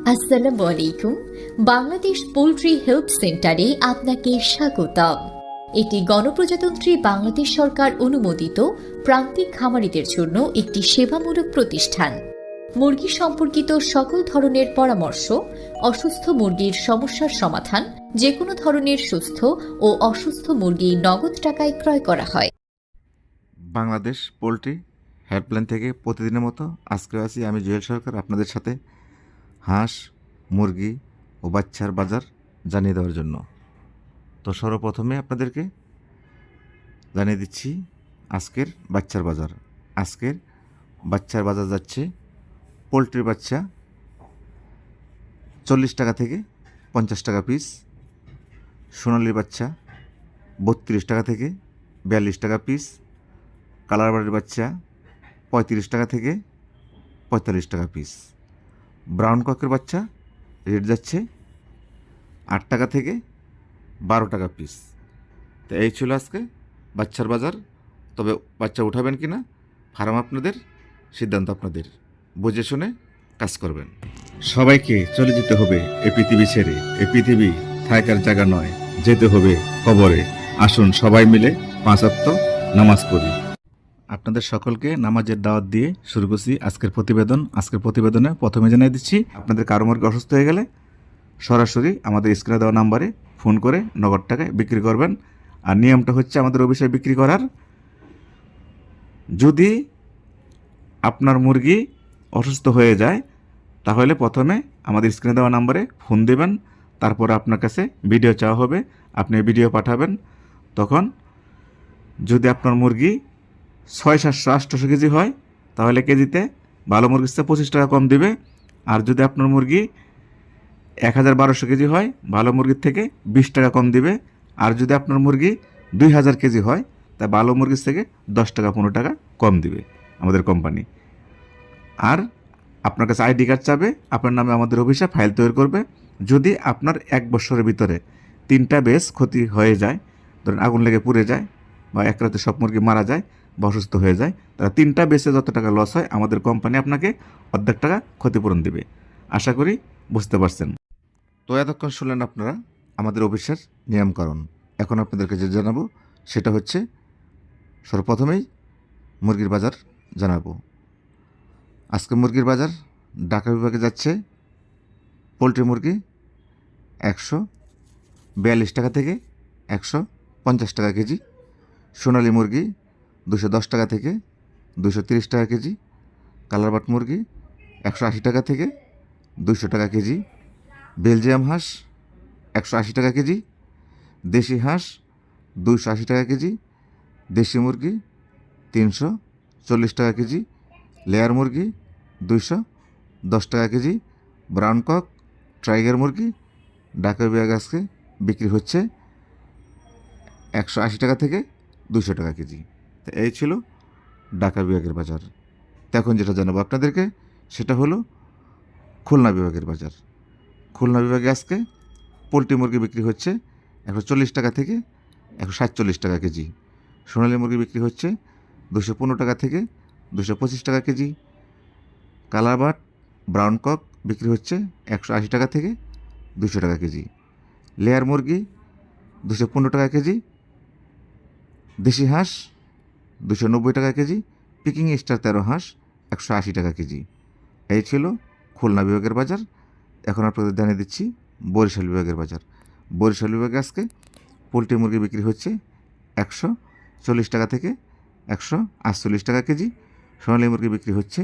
আসসালামু আলাইকুম। Bangladesh poultry help সেন্টারে আপনাকে স্বাগতম। এটি গণপ্রজাতন্ত্রী বাংলাদেশ সরকার অনুমোদিত প্রান্তিক খামারিদের জন্য একটি সেবামূলক প্রতিষ্ঠান। মুরগি সম্পর্কিত সকল ধরনের পরামর্শ, অসুস্থ মুরগির সমস্যার সমাধান, যে কোনো ধরনের সুস্থ ও অসুস্থ মুরগি নগদ টাকায় ক্রয় করা হয়। বাংলাদেশ পোলট্রি হেল্পলাইন থেকে প্রতিদিনের মতো আজকে আছি আমি জুয়েল সরকার আপনাদের সাথে হাঁস, মুরগি ও বাচ্চার বাজার জানিয়ে দেওয়ার জন্য। তো সর্বপ্রথমে আপনাদেরকে জানিয়ে দিচ্ছি আজকের বাচ্চার বাজার। আজকের বাচ্চার বাজার যাচ্ছে পোলট্রির বাচ্চা 40 টাকা থেকে 50 টাকা পিস, সোনালির বাচ্চা 32 টাকা থেকে 42 টাকা পিস, কালার বাড়ির বাচ্চা 35 টাকা থেকে 45 টাকা পিস, ব্রাউন ককের বাচ্চা রেট যাচ্ছে 8 টাকা থেকে 12 টাকা পিস। তো এই ছিল আজকে বাচ্চার বাজার। তবে বাচ্চা উঠাবেন কি না ফার্ম আপনাদের, সিদ্ধান্ত আপনাদের, বুঝে শুনে কাজ করবেন। সবাইকে চলে যেতে হবে এই পৃথিবী ছেড়ে। এই পৃথিবী থাকার জায়গা নয়, যেতে হবে কবরে। আসুন সবাই মিলে 5 ওয়াক্ত নামাজ পড়ি। আপনাদের সকলকে নামাজের দাওয়াত দিয়ে শুরু করছি আজকের প্রতিবেদন। আজকের প্রতিবেদনে প্রথমে জানিয়ে দিচ্ছি, আপনাদের কারো মুরগি অসুস্থ হয়ে গেলে সরাসরি আমাদের স্ক্রিনে দেওয়া নাম্বারে ফোন করে নগদ টাকায় বিক্রি করবেন। আর নিয়মটা হচ্ছে আমাদের অফিসে বিক্রি করার, যদি আপনার মুরগি অসুস্থ হয়ে যায় তাহলে প্রথমে আমাদের স্ক্রিনে দেওয়া নাম্বারে ফোন দেবেন। তারপর আপনার কাছে ভিডিও চাওয়া হবে, আপনি ভিডিও পাঠাবেন। তখন যদি আপনার মুরগি 600-700-800 কেজি হয় তাহলে কেজিতে ভালো মুরগির চেয়ে 25 টাকা কম দিবে। আর যদি আপনার মুরগি 1000-1200 কেজি হয় ভালো মুরগির থেকে 20 টাকা কম দিবে। আর যদি আপনার মুরগি 2000 কেজি হয় তা ভালো মুরগির থেকে 10 টাকা 15 টাকা কম দিবে আমাদের কোম্পানি। আর আপনার কাছে আইডি কার্ড চাবে, আপনার নামে আমাদের অফিসে ফাইল তৈরি করবে। যদি আপনার 1 বছরের ভিতরে 3টা বেস ক্ষতি হয়ে যায়, ধরেন আগুন লেগে পুড়ে যায় বা এক রাতে সব মুরগি মারা যায় বা অসুস্থ হয়ে যায়, তারা 3টা বেসে যত টাকা লস হয় আমাদের কোম্পানি আপনাকে অর্ধেক টাকা ক্ষতিপূরণ দেবে। আশা করি বুঝতে পারছেন। তো এতক্ষণ শুনলেন আপনারা আমাদের অফিসের নিয়মকানুন। এখন আপনাদেরকে যে জানাবো সেটা হচ্ছে, সর্বপ্রথমেই মুরগির বাজার জানাবো। আজকে মুরগির বাজার ঢাকা বিভাগে যাচ্ছে পোলট্রি মুরগি 142 টাকা থেকে 150 টাকা কেজি, সোনালী মুরগি 210 টাকা থেকে 230 টাকা কেজি, কালারবাট মুরগি 180 টাকা থেকে 200 টাকা কেজি, বেলজিয়াম হাঁস 180 টাকা কেজি, দেশি হাঁস 280 টাকা কেজি, দেশি মুরগি 340 টাকা কেজি, লেয়ার মুরগি 210 টাকা কেজি, ব্রাউন কক টাইগার মুরগি ঢাকা বিভাগে আজকে বিক্রি হচ্ছে 180 টাকা থেকে 200 টাকা কেজি। তো এই ছিল ঢাকা বিভাগের বাজার। তো এখন যেটা জানাবো আপনাদেরকে সেটা হলো খুলনা বিভাগের বাজার। খুলনা বিভাগে আজকে পোলট্রি মুরগি বিক্রি হচ্ছে 140 টাকা থেকে 147 টাকা কেজি, সোনালী মুরগি বিক্রি হচ্ছে 215 টাকা থেকে 225 টাকা কেজি, কালারবাট ব্রাউন কক বিক্রি হচ্ছে 180 টাকা থেকে 200 টাকা কেজি, লেয়ার মুরগি 215 টাকা কেজি, দেশি হাঁস 290 টাকা কেজি, পিকিং স্টার 13 হাঁস 180 টাকা কেজি। এই ছিল খুলনা বিভাগের বাজার। এখন আপনাদের জানিয়ে দিচ্ছি বরিশাল বিভাগের বাজার। বরিশাল বিভাগে আজকে পোলট্রি মুরগি বিক্রি হচ্ছে 140 টাকা থেকে 148 টাকা কেজি, সোনালী মুরগি বিক্রি হচ্ছে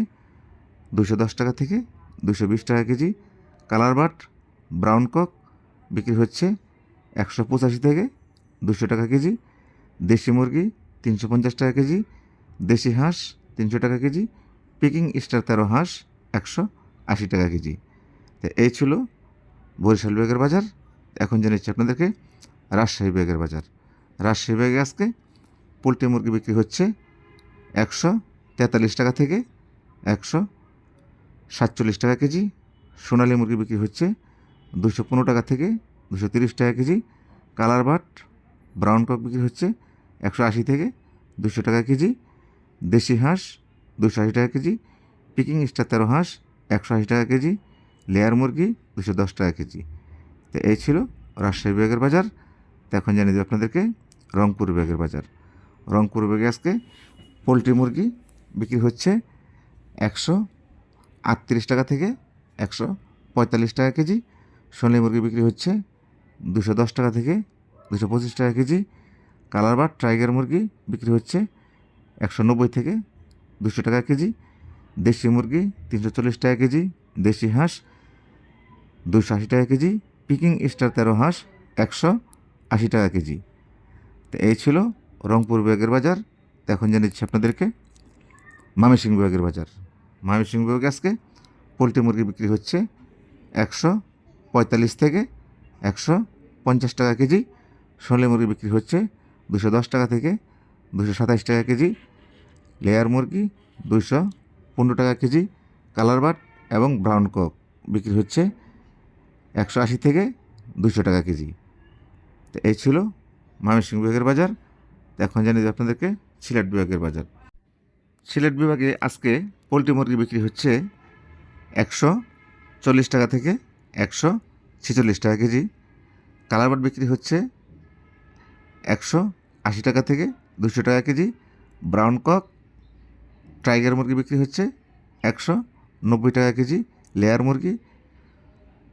210 টাকা থেকে 220 টাকা কেজি, কালারবাট ব্রাউন কক বিক্রি হচ্ছে 185 থেকে 200 টাকা কেজি, দেশি মুরগি 350 টাকা কেজি, দেশি হাঁস 300 টাকা কেজি, পিকিং স্টার 13 হাঁস 180 টাকা কেজি। তো এই ছিল বরিশাল বিভাগের বাজার। এখন জানাচ্ছি আপনাদেরকে রাজশাহী বিভাগের বাজার। রাজশাহী বিভাগে আজকে পোলট্রি মুরগি বিক্রি হচ্ছে 143 টাকা থেকে 147 টাকা কেজি, সোনালী মুরগি বিক্রি হচ্ছে 215 টাকা থেকে 230 টাকা কেজি, কালারবাট ব্রাউন কক বিক্রি হচ্ছে 180 থেকে 200 টাকা কেজি, দেশি হাঁস 280 টাকা কেজি, পিকিং স্টার 13 হাঁস 180 টাকা কেজি, লেয়ার মুরগি 210 টাকা কেজি। তো এই ছিল রাজশাহী বিভাগের বাজার। তো এখন জানিয়ে দেব আপনাদেরকে রংপুর বিভাগের বাজার। রংপুর বিভাগে আজকে পোলট্রি মুরগি বিক্রি হচ্ছে 138 টাকা থেকে 145 টাকা কেজি। সোনালী মুরগি বিক্রি হচ্ছে 210 টাকা থেকে 225 টাকা কেজি। কালার বাট টাইগার মুরগি বিক্রি হচ্ছে 190 থেকে 200 টাকা কেজি। দেশি মুরগি 340 টাকা কেজি। দেশি হাঁস 280 টাকা কেজি। পিকিং স্টার 13 হাঁস 180 টাকা কেজি। তো এই ছিল রংপুর বিভাগের বাজার। তো এখন জানিয়েছি আপনাদেরকে ময়মনসিংহ বিভাগের বাজার। ময়মনসিংহ বিভাগে আজকে পোলট্রি মুরগি বিক্রি হচ্ছে 145 থেকে 150 টাকা কেজি। সোনালী মুরগি বিক্রি হচ্ছে 210 টাকা থেকে 227 টাকা কেজি। লেয়ার মুরগি 215 টাকা কেজি। কালার বাট এবং ব্রাউন কক বিক্রি হচ্ছে 180 থেকে 200 টাকা কেজি। তো এই ছিল ময়মনসিংহ বিভাগের বাজার। তো এখন জানিয়ে দেব আপনাদেরকে সিলেট বিভাগের বাজার। সিলেট বিভাগে আজকে পোলট্রি মুরগি বিক্রি হচ্ছে 140 টাকা থেকে 146 টাকা কেজি। কালার বাট বিক্রি হচ্ছে 180 টাকা থেকে 200 টাকা কেজি। ব্রাউন কক টাইগার মুরগি বিক্রি হচ্ছে 190 টাকা কেজি। লেয়ার মুরগি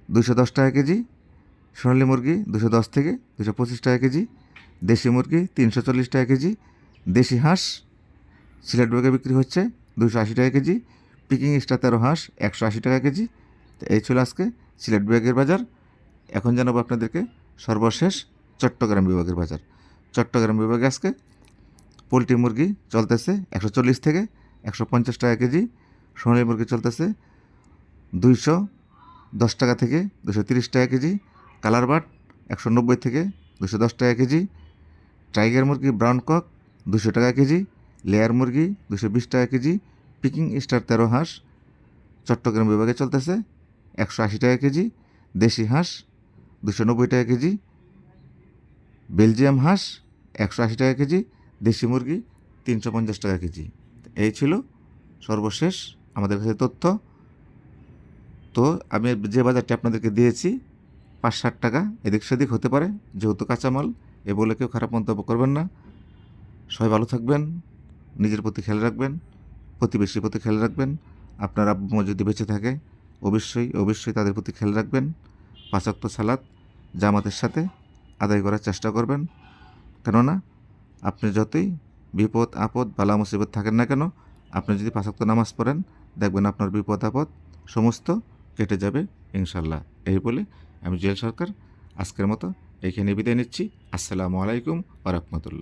210 টাকা কেজি। সোনালী মুরগি 210 থেকে 225 টাকা কেজি। দেশি মুরগি 340 টাকা কেজি। দেশি হাঁস সিলেট বিভাগে বিক্রি হচ্ছে 280 টাকা কেজি। পিকিং স্টার 13 হাঁস 180 টাকা কেজি। তো এই ছিল আজকে সিলেট বিভাগের বাজার। এখন জানাবো আপনাদেরকে সর্বশেষ চট্টগ্রাম বিভাগের বাজার। চট্টগ্রাম বিভাগে আজকে পোলট্রি মুরগি চলতেছে 140 থেকে 150 টাকা কেজি। সোনালী মুরগি চলতেছে 210 টাকা থেকে 230 টাকা কেজি। কালার বাট 190 থেকে 210 টাকা কেজি। টাইগার মুরগি ব্রাউন কক 200 টাকা কেজি। লেয়ার মুরগি 220 টাকা কেজি। পিকিং স্টার 13 হাঁস চট্টগ্রাম বিভাগে চলতেছে 180 টাকা কেজি। দেশি হাঁস 290 টাকা কেজি। বেলজিয়াম হাঁস 180 টাকা কেজি। দেশি মুরগি 350 টাকা কেজি। এই ছিল সর্বশেষ আমাদের কাছে তথ্য। তো আমি যে বাজারটি আপনাদেরকে দিয়েছি 5-7 টাকা এদিক সেদিক হতে পারে, যেহেতু কাঁচামাল, এ বলে কেউ খারাপ মন্তব্য করবেন না। সবাই ভালো থাকবেন, নিজের প্রতি খেয়াল রাখবেন, প্রতিবেশীর প্রতি খেয়াল রাখবেন। আপনার আব্বু যদি বেঁচে থাকে অবশ্যই তাদের প্রতি খেয়াল রাখবেন। 5 ওয়াক্ত সালাত জামাতের সাথে আদায় করার চেষ্টা করবেন। কেননা আপনি যতই বিপদ আপদ বালা মুসিবত থাকেন না কেন, আপনি যদি 5 ওয়াক্ত নামাজ পড়েন, দেখবেন আপনার বিপদ আপদ সমস্ত কেটে যাবে ইনশাল্লাহ। এই বলে আমি জুয়েল সরকার আজকের মতো এইখানে বিদায় নিচ্ছি। আসসালামু আলাইকুম ওয়া রাহমাতুল্লাহ।